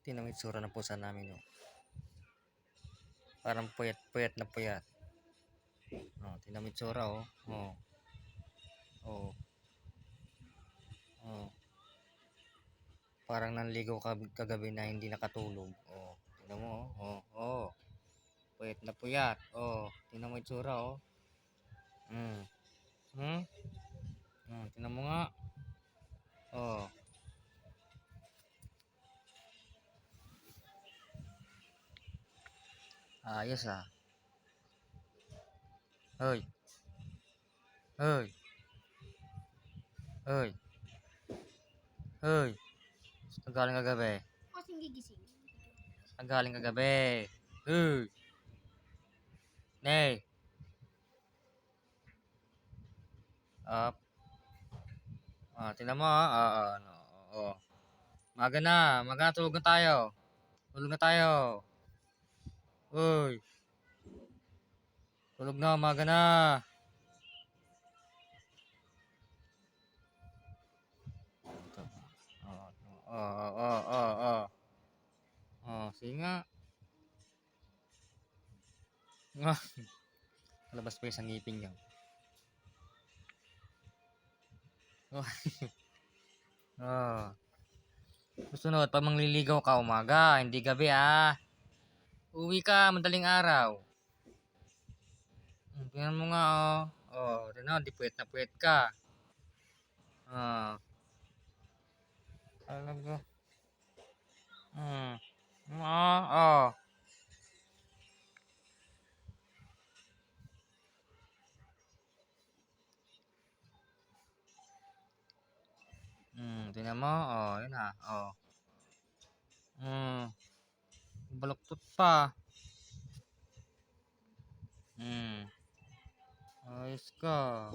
Tingnan mo itsura ng pusa namin, oh. Parang puyat na puyat. Oh, tingnan mo itsura, oh. Oh. Oh. Oh. Parang nanligaw kagabi na hindi nakatulog. Oh. Tingnan mo, oh. Oh. Puyat na puyat. Oh. Tingnan mo itsura, oh. Tingnan mo nga. Oh. Ayos, ah. Hoy. Hoy. Hoy. Hoy. Saan galing kagabi? Kasing gigising. Saan galing kagabi? Hoy. Nay. Up. Tingnan mo, ano. Oh. Maga na, tulog na tayo. Tulog na tayo. Uy. Tulog na, maga na. Sige nga. Labas pa yung isang ngipin niya. Oh. Susunod, pag mangliligaw ka umaga, hindi gabi, ah. Uwi ka, madaling araw. Tingnan mo nga, oh. Oh, tingnan, di puwet na puwet ka. Talaga. Oh. Tingnan mo, oh, yun na, oh. Baluktot pa. Ayos ka.